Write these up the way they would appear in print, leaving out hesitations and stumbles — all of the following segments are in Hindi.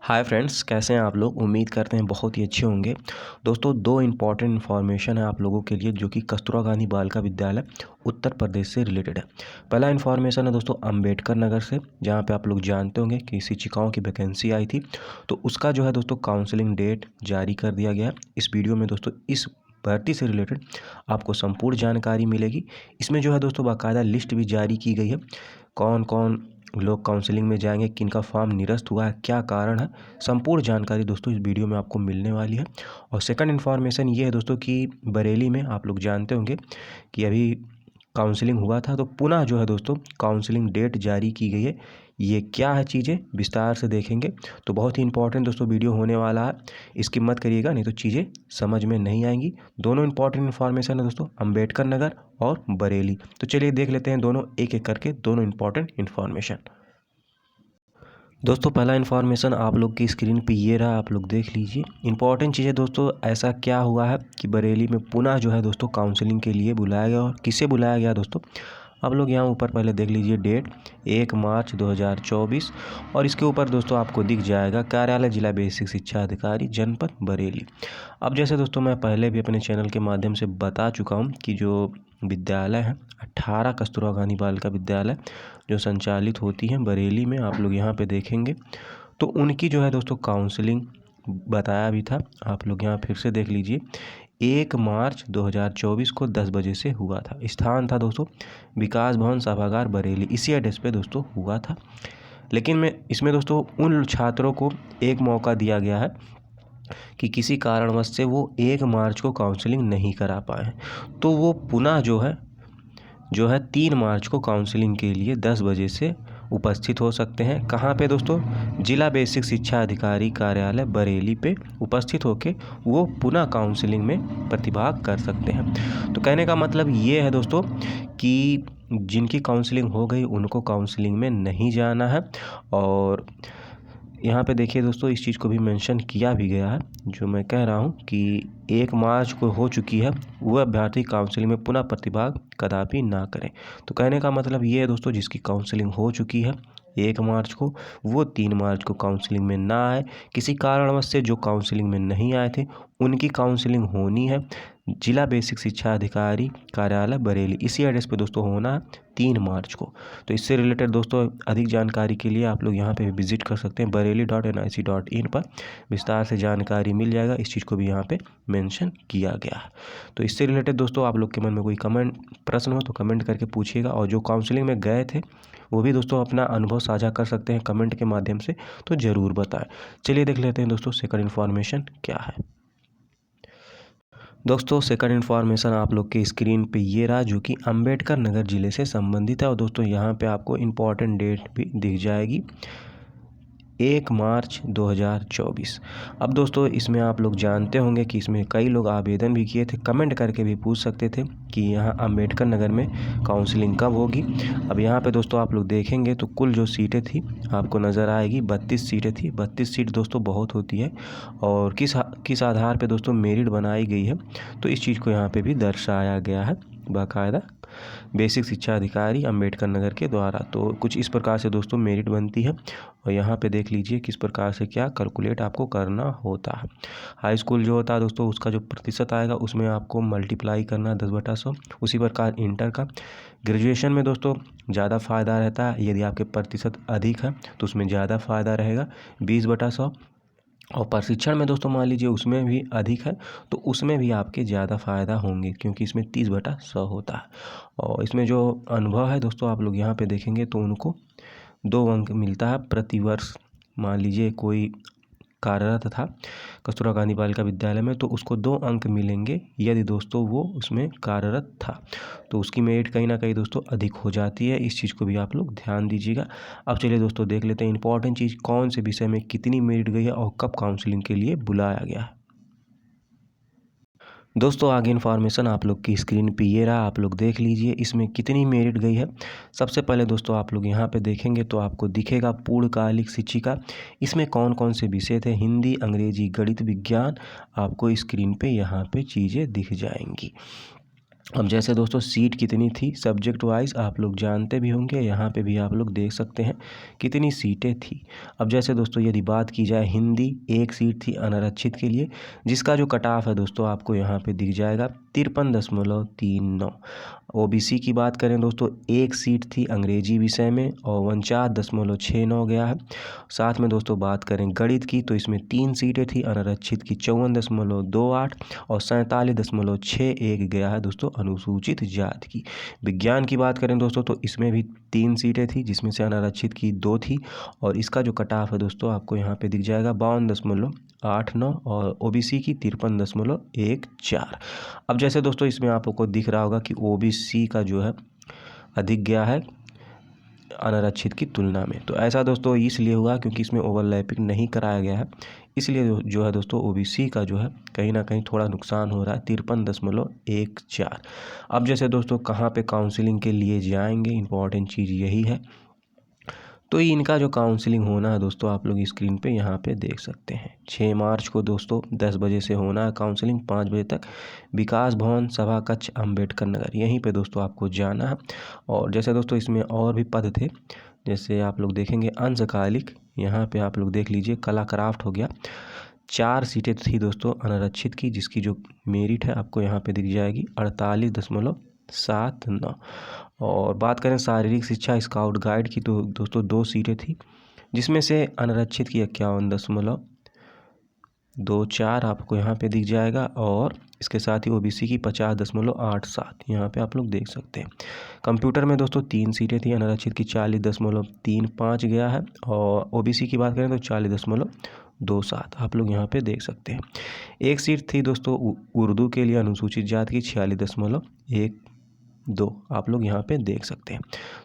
हाय फ्रेंड्स, कैसे हैं आप लोग। उम्मीद करते हैं बहुत ही अच्छे होंगे। दोस्तों, दो इम्पॉर्टेंट इन्फॉर्मेशन है आप लोगों के लिए जो कि कस्तूरबा गांधी बालिका विद्यालय उत्तर प्रदेश से रिलेटेड है। पहला इन्फॉर्मेशन है दोस्तों अम्बेडकर नगर से, जहां पे आप लोग जानते होंगे कि शिक्षिकाओं की वैकेंसी आई थी, तो उसका जो है दोस्तों काउंसलिंग डेट जारी कर दिया गया है। इस वीडियो में दोस्तों इस भर्ती से रिलेटेड आपको संपूर्ण जानकारी मिलेगी। इसमें जो है दोस्तों बाकायदा लिस्ट भी जारी की गई है, कौन कौन लोग काउंसलिंग में जाएंगे, किनका फॉर्म निरस्त हुआ है, क्या कारण है, संपूर्ण जानकारी दोस्तों इस वीडियो में आपको मिलने वाली है। और सेकंड इन्फॉर्मेशन ये है दोस्तों कि बरेली में आप लोग जानते होंगे कि अभी काउंसलिंग हुआ था, तो पुनः जो है दोस्तों काउंसलिंग डेट जारी की गई है। ये क्या है चीज़ें विस्तार से देखेंगे, तो बहुत ही इंपॉर्टेंट दोस्तों वीडियो होने वाला है। स्किप मत करिएगा, नहीं तो चीज़ें समझ में नहीं आएंगी। दोनों इंपॉर्टेंट इन्फॉर्मेशन है दोस्तों, अम्बेडकर नगर और बरेली। तो चलिए देख लेते हैं दोनों एक एक करके, दोनों इंपॉर्टेंट इन्फॉर्मेशन। दोस्तों, पहला इन्फॉर्मेशन आप लोग की स्क्रीन पे ये रहा, आप लोग देख लीजिए। इंपॉर्टेंट चीज़ है दोस्तों, ऐसा क्या हुआ है कि बरेली में पुनः जो है दोस्तों काउंसलिंग के लिए बुलाया गया। और किसे बुलाया गया दोस्तों, आप लोग यहाँ ऊपर पहले देख लीजिए डेट 1 मार्च 2024, और इसके ऊपर दोस्तों आपको दिख जाएगा कार्यालय जिला बेसिक शिक्षा अधिकारी जनपद बरेली। अब जैसे दोस्तों मैं पहले भी अपने चैनल के माध्यम से बता चुका हूँ कि जो विद्यालय है 18 कस्तूरबा गांधी बालिका विद्यालय जो संचालित होती हैं बरेली में, आप लोग यहाँ पे देखेंगे तो उनकी जो है दोस्तों काउंसलिंग बताया भी था। आप लोग यहाँ फिर से देख लीजिए, 1 मार्च 2024 को 10 बजे से हुआ था। स्थान था दोस्तों विकास भवन सभागार बरेली, इसी एड्रेस पे दोस्तों हुआ था। लेकिन मैं इसमें दोस्तों उन छात्रों को एक मौका दिया गया है कि किसी कारणवश से वो 1 मार्च को काउंसलिंग नहीं करा पाए, तो वो पुनः जो है 3 मार्च को काउंसलिंग के लिए 10 बजे से उपस्थित हो सकते हैं। कहाँ पे दोस्तों, जिला बेसिक शिक्षा अधिकारी कार्यालय बरेली पे उपस्थित होके वो पुनः काउंसलिंग में प्रतिभाग कर सकते हैं। तो कहने का मतलब ये है दोस्तों कि जिनकी काउंसलिंग हो गई उनको काउंसलिंग में नहीं जाना है। और यहाँ पे देखिए दोस्तों इस चीज़ को भी मेंशन किया भी गया है, जो मैं कह रहा हूँ कि 1 मार्च को हो चुकी है वह अभ्यर्थी काउंसलिंग में पुनः प्रतिभाग कदापि ना करें। तो कहने का मतलब ये है दोस्तों, जिसकी काउंसलिंग हो चुकी है 1 मार्च को, वो 3 मार्च को काउंसलिंग में ना आए। किसी कारणवश से जो काउंसलिंग में नहीं आए थे उनकी काउंसलिंग होनी है जिला बेसिक शिक्षा अधिकारी कार्यालय बरेली, इसी एड्रेस पे दोस्तों होना है 3 मार्च को। तो इससे रिलेटेड दोस्तों अधिक जानकारी के लिए आप लोग यहाँ पे विजिट कर सकते हैं, bareilly.nic.in पर विस्तार से जानकारी मिल जाएगा। इस चीज़ को भी यहाँ पे मेंशन किया गया है। तो इससे रिलेटेड दोस्तों आप लोग के मन में कोई प्रश्न हो तो कमेंट करके पूछिएगा। और जो काउंसलिंग में गए थे वो भी दोस्तों अपना अनुभव साझा कर सकते हैं कमेंट के माध्यम से, तो ज़रूर बताएं। चलिए देख लेते हैं दोस्तों सेकंड इन्फॉर्मेशन क्या है। दोस्तों, सेकंड इन्फॉर्मेशन आप लोग के स्क्रीन पे ये रहा, जो कि अम्बेडकर नगर ज़िले से संबंधित है। और दोस्तों यहाँ पे आपको इम्पॉर्टेंट डेट भी दिख जाएगी, 1 मार्च 2024। अब दोस्तों इसमें आप लोग जानते होंगे कि इसमें कई लोग आवेदन भी किए थे, कमेंट करके भी पूछ सकते थे कि यहाँ अम्बेडकर नगर में काउंसलिंग कब होगी। अब यहाँ पे दोस्तों आप लोग देखेंगे तो कुल जो सीटें थी आपको नज़र आएगी, 32 सीटें थी। 32 सीट दोस्तों बहुत होती है, और किस आधार पे दोस्तों मेरिट बनाई गई है, तो इस चीज़ को यहाँ पे भी दर्शाया गया है बाकायदा बेसिक शिक्षा अधिकारी अम्बेडकर नगर के द्वारा। तो कुछ इस प्रकार से दोस्तों मेरिट बनती है, और यहाँ पे देख लीजिए किस प्रकार से क्या कैलकुलेट आपको करना होता है। हाई स्कूल जो होता है दोस्तों उसका जो प्रतिशत आएगा उसमें आपको मल्टीप्लाई करना 10/100। उसी प्रकार इंटर का, ग्रेजुएशन में दोस्तों ज़्यादा फ़ायदा रहता है, यदि आपके प्रतिशत अधिक है तो उसमें ज़्यादा फ़ायदा रहेगा 20/100। और प्रशिक्षण में दोस्तों मान लीजिए उसमें भी अधिक है तो उसमें भी आपके ज़्यादा फ़ायदा होंगे, क्योंकि इसमें 30/100 होता है। और इसमें जो अनुभव है दोस्तों आप लोग यहाँ पे देखेंगे तो उनको 2 अंक मिलता है प्रति वर्ष। मान लीजिए कोई कार्यरत था कस्तूरबा गांधी बालिका विद्यालय में, तो उसको 2 अंक मिलेंगे यदि दोस्तों वो उसमें कार्यरत था, तो उसकी मेरिट कहीं ना कहीं दोस्तों अधिक हो जाती है। इस चीज़ को भी आप लोग ध्यान दीजिएगा। अब चलिए दोस्तों देख लेते हैं इंपॉर्टेंट चीज़, कौन से विषय में कितनी मेरिट गई है और कब काउंसलिंग के लिए बुलाया गया है। दोस्तों आगे इन्फॉर्मेशन आप लोग की स्क्रीन पे ये रहा, आप लोग देख लीजिए इसमें कितनी मेरिट गई है। सबसे पहले दोस्तों आप लोग यहाँ पे देखेंगे तो आपको दिखेगा पूर्णकालिक शिक्षिका। इसमें कौन कौन से विषय थे, हिंदी, अंग्रेजी, गणित, विज्ञान, आपको स्क्रीन पे यहाँ पे चीज़ें दिख जाएंगी। अब जैसे दोस्तों सीट कितनी थी सब्जेक्ट वाइज आप लोग जानते भी होंगे, यहाँ पे भी आप लोग देख सकते हैं कितनी सीटें थी। अब जैसे दोस्तों यदि बात की जाए हिंदी, एक सीट थी अनारक्षित के लिए, जिसका जो कट ऑफ है दोस्तों आपको यहाँ पे दिख जाएगा 53.39। ओबीसी की बात करें दोस्तों, एक सीट थी अंग्रेजी विषय में और 49.69 गया है। साथ में दोस्तों बात करें गणित की तो इसमें 3 सीटें थी अनारक्षित की 54.28 और 47.61 गया है दोस्तों अनुसूचित जाति की। विज्ञान की बात करें दोस्तों तो इसमें भी 3 सीटें थी जिसमें से अनारक्षित की 2 थी और इसका जो कट ऑफ है दोस्तों आपको यहाँ पे दिख जाएगा 52.89 और ओबीसी की 53.14। अब जैसे दोस्तों इसमें आपको दिख रहा होगा कि ओबीसी का जो है अधिक गया है अनारक्षित की तुलना में। तो ऐसा दोस्तों इसलिए हुआ क्योंकि इसमें ओवरलैपिंग नहीं कराया गया है, इसलिए जो है दोस्तों ओबीसी का जो है कहीं ना कहीं थोड़ा नुकसान हो रहा है 53.14। अब जैसे दोस्तों कहाँ पे काउंसलिंग के लिए जाएंगे, इम्पॉर्टेंट चीज़ यही है। तो इनका जो काउंसलिंग होना है दोस्तों आप लोग स्क्रीन पे यहाँ पे देख सकते हैं। 6 मार्च को दोस्तों 10 बजे से होना है काउंसलिंग, 5 बजे तक विकास भवन सभा कक्ष अम्बेडकर नगर, यहीं पे दोस्तों आपको जाना है। और जैसे दोस्तों इसमें और भी पद थे, जैसे आप लोग देखेंगे अंशकालिक, यहाँ पे आप लोग देख लीजिए कला क्राफ्ट हो गया, 4 सीटें थी दोस्तों अनारक्षित की, जिसकी जो मेरिट है आपको यहाँ पे दिख जाएगी 48.79। और बात करें शारीरिक शिक्षा स्काउट गाइड की तो दोस्तों 2 सीटें थी, जिसमें से अनारक्षित की 51.24 आपको यहाँ पे दिख जाएगा और इसके साथ ही ओबीसी की 50.87 यहाँ पे आप लोग देख सकते हैं। कंप्यूटर में दोस्तों 3 सीटें थी, अनारक्षित की 40.35 गया है और ओबीसी की बात करें तो 40.27 आप लोग यहाँ पे देख सकते हैं। एक सीट थी दोस्तों उर्दू के लिए अनुसूचित जाति की 46.12 आप लोग यहाँ पे देख सकते हैं।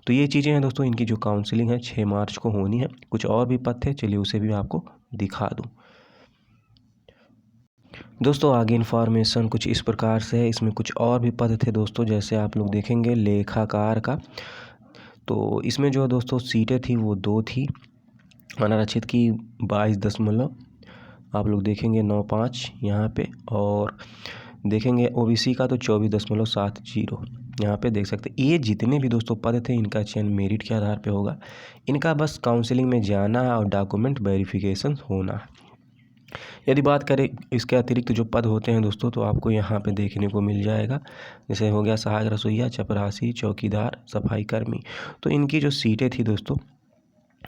तो ये चीज़ें हैं दोस्तों, इनकी जो काउंसलिंग है 6 मार्च को होनी है। कुछ और भी पद थे, चलिए उसे भी आपको दिखा दूँ। दोस्तों आगे इन्फॉर्मेशन कुछ इस प्रकार से है, इसमें कुछ और भी पद थे दोस्तों, जैसे आप लोग देखेंगे लेखाकार का, तो इसमें जो दोस्तों सीटें थी वो 2 थी, अनारक्षित की 22 आप लोग देखेंगे 95 यहाँ पे, और देखेंगे ओबीसी का तो 24.70 यहाँ पे देख सकते हैं। ये जितने भी दोस्तों पद थे इनका चयन मेरिट के आधार पे होगा, इनका बस काउंसलिंग में जाना है और डॉक्यूमेंट वेरिफिकेशन होना है। यदि बात करें इसके अतिरिक्त जो पद होते हैं दोस्तों तो आपको यहाँ पे देखने को मिल जाएगा, जैसे हो गया सहायक रसोइया, चपरासी, चौकीदार, सफाई कर्मी। तो इनकी जो सीटें थी दोस्तों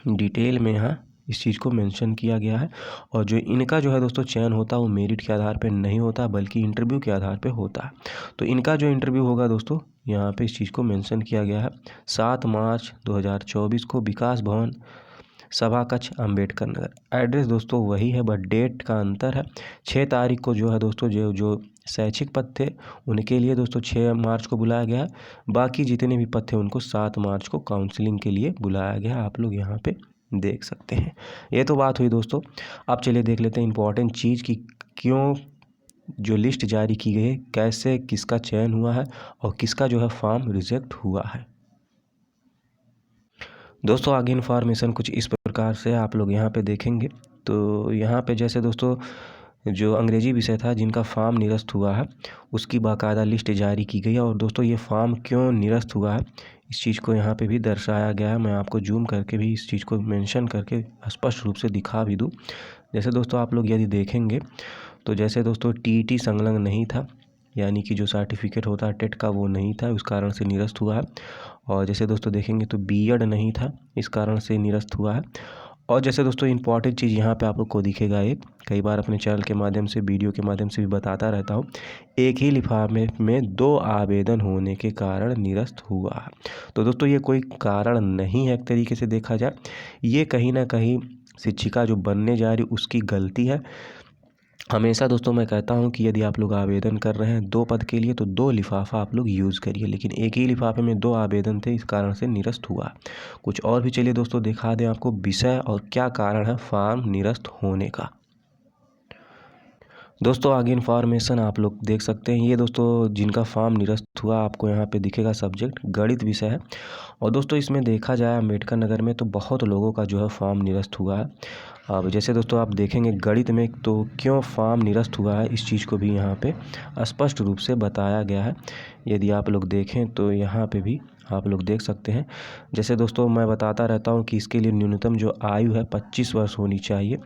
डिटेल में यहाँ इस चीज़ को मेंशन किया गया है। और जो इनका जो है दोस्तों चयन होता है वो मेरिट के आधार पे नहीं होता बल्कि इंटरव्यू के आधार पे होता है। तो इनका जो इंटरव्यू होगा दोस्तों यहाँ पे इस चीज़ को मेंशन किया गया है 7 मार्च 2024 को विकास भवन सभा कक्ष अम्बेडकर नगर। एड्रेस दोस्तों वही है बट डेट का अंतर है। 6 तारीख को जो है दोस्तों जो शैक्षिक पद थे उनके लिए दोस्तों 6 मार्च को बुलाया गया, बाकी जितने भी पद थे उनको 7 मार्च को काउंसलिंग के लिए बुलाया गया, आप लोग यहाँ पे देख सकते हैं। ये तो बात हुई दोस्तों। अब चलिए देख लेते हैं इम्पोर्टेंट चीज़ की क्यों जो लिस्ट जारी की गई है, कैसे किसका चयन हुआ है और किसका जो है फॉर्म रिजेक्ट हुआ है। दोस्तों आगे इन्फॉर्मेशन कुछ इस प्रकार से आप लोग यहाँ पे देखेंगे, तो यहाँ पे जैसे दोस्तों जो अंग्रेजी विषय था जिनका फॉर्म निरस्त हुआ है उसकी बाकायदा लिस्ट जारी की गई है। और दोस्तों ये फॉर्म क्यों निरस्त हुआ है इस चीज़ को यहाँ पे भी दर्शाया गया है। मैं आपको जूम करके भी इस चीज़ को मेंशन करके स्पष्ट रूप से दिखा भी दूँ। जैसे दोस्तों आप लोग यदि देखेंगे तो जैसे दोस्तों टीईटी संलग्न नहीं था, यानी कि जो सर्टिफिकेट होता है टेट का वो नहीं था, उस कारण से निरस्त हुआ है। और जैसे दोस्तों देखेंगे तो बीएड नहीं था, इस कारण से निरस्त हुआ है। और जैसे दोस्तों इंपॉर्टेंट चीज़ यहाँ पे आप लोग को दिखेगा, एक कई बार अपने चैनल के माध्यम से वीडियो के माध्यम से भी बताता रहता हूँ, एक ही लिफाफे में 2 आवेदन होने के कारण निरस्त हुआ है। तो दोस्तों ये कोई कारण नहीं है, एक तरीके से देखा जाए ये कहीं ना कहीं शिक्षिका जो बनने जा रही उसकी गलती है। हमेशा दोस्तों मैं कहता हूं कि यदि आप लोग आवेदन कर रहे हैं 2 पद के लिए तो 2 लिफाफा आप लोग यूज़ करिए, लेकिन एक ही लिफाफे में 2 आवेदन थे, इस कारण से निरस्त हुआ। कुछ और भी चलिए दोस्तों दिखा दें आपको विषय और क्या कारण है फॉर्म निरस्त होने का। दोस्तों आगे इन्फॉर्मेशन आप लोग देख सकते हैं, ये दोस्तों जिनका फॉर्म निरस्त हुआ आपको यहाँ पे दिखेगा सब्जेक्ट गणित विषय है। और दोस्तों इसमें देखा जाए अम्बेडकर नगर में तो बहुत लोगों का जो है फॉर्म निरस्त हुआ है। अब जैसे दोस्तों आप देखेंगे गणित में तो क्यों फॉर्म निरस्त हुआ है, इस चीज़ को भी यहाँ पे स्पष्ट रूप से बताया गया है। यदि आप लोग देखें तो यहाँ पे भी आप लोग देख सकते हैं। जैसे दोस्तों मैं बताता रहता हूँ कि इसके लिए न्यूनतम जो आयु है 25 वर्ष होनी चाहिए,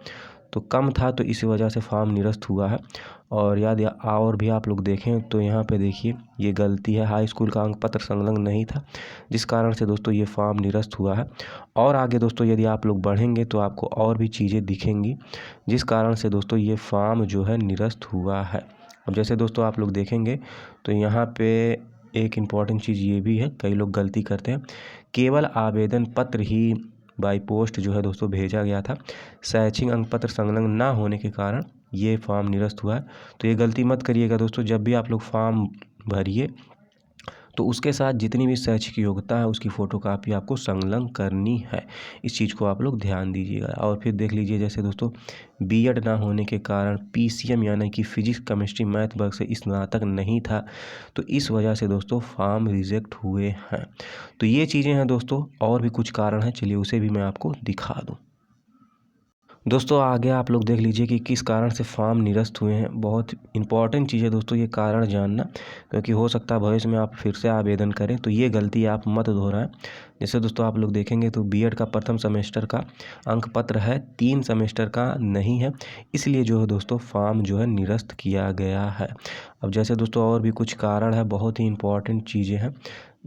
तो कम था तो इसी वजह से फॉर्म निरस्त हुआ है। और और भी आप लोग देखें तो यहाँ पे देखिए ये गलती है, हाई स्कूल का अंक पत्र संलग्न नहीं था, जिस कारण से दोस्तों ये फॉर्म निरस्त हुआ है। और आगे दोस्तों यदि आप लोग बढ़ेंगे तो आपको और भी चीज़ें दिखेंगी, जिस कारण से दोस्तों ये फॉर्म जो है निरस्त हुआ है। अब जैसे दोस्तों आप लोग देखेंगे तो यहाँ पे एक इम्पॉर्टेंट चीज़ ये भी है, कई लोग गलती करते हैं, केवल आवेदन पत्र ही बाई पोस्ट जो है दोस्तों भेजा गया था, शैक्षिक अंक पत्र संलग्न ना होने के कारण ये फॉर्म निरस्त हुआ है। तो ये गलती मत करिएगा दोस्तों, जब भी आप लोग फॉर्म भरिए तो उसके साथ जितनी भी शैक्षिक योग्यता है उसकी फ़ोटोकॉपी आपको संलग्न करनी है। इस चीज़ को आप लोग ध्यान दीजिएगा। और फिर देख लीजिए जैसे दोस्तों बीएड ना होने के कारण पीसीएम यानी कि फिजिक्स केमिस्ट्री मैथ वर्ग से स्नातक नहीं था, तो इस वजह से दोस्तों फॉर्म रिजेक्ट हुए हैं। तो ये चीज़ें हैं दोस्तों, और भी कुछ कारण हैं, चलिए उसे भी मैं आपको दिखा दूँ। दोस्तों आगे आप लोग देख लीजिए कि किस कारण से फॉर्म निरस्त हुए हैं। बहुत इंपॉर्टेंट चीज़ है दोस्तों ये कारण जानना, क्योंकि हो सकता है भविष्य में आप फिर से आवेदन करें, तो ये गलती आप मत दोहराएं। जैसे दोस्तों आप लोग देखेंगे तो बीएड का प्रथम सेमेस्टर का अंक पत्र है, 3 सेमेस्टर का नहीं है, इसलिए जो है दोस्तों फॉर्म जो है निरस्त किया गया है। अब जैसे दोस्तों और भी कुछ कारण है, बहुत ही इंपॉर्टेंट चीज़ें हैं,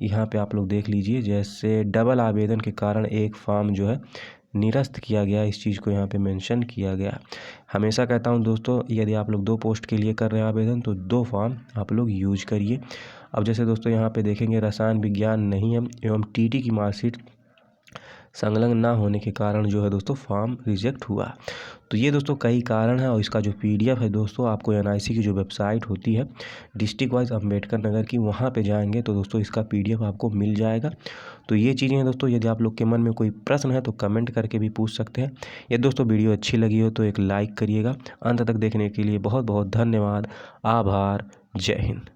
यहाँ पे आप लोग देख लीजिए। जैसे डबल आवेदन के कारण एक फॉर्म जो है निरस्त किया गया, इस चीज़ को यहाँ पे मेंशन किया गया। हमेशा कहता हूँ दोस्तों यदि आप लोग 2 पोस्ट के लिए कर रहे हैं आवेदन तो 2 फॉर्म आप लोग यूज करिए। अब जैसे दोस्तों यहाँ पे देखेंगे रसायन विज्ञान नहीं है एवं टीटी की मार्कशीट संलग्न ना होने के कारण जो है दोस्तों फॉर्म रिजेक्ट हुआ। तो ये दोस्तों कई कारण हैं, और इसका जो पीडीएफ है दोस्तों आपको एनआईसी की जो वेबसाइट होती है डिस्ट्रिक्ट वाइज अम्बेडकर नगर की, वहाँ पे जाएंगे तो दोस्तों इसका पीडीएफ आपको मिल जाएगा। तो ये चीज़ें हैं दोस्तों, यदि आप लोग के मन में कोई प्रश्न है तो कमेंट करके भी पूछ सकते हैं। यदि दोस्तों वीडियो अच्छी लगी हो तो एक लाइक करिएगा। अंत तक देखने के लिए बहुत बहुत धन्यवाद, आभार, जय हिंद।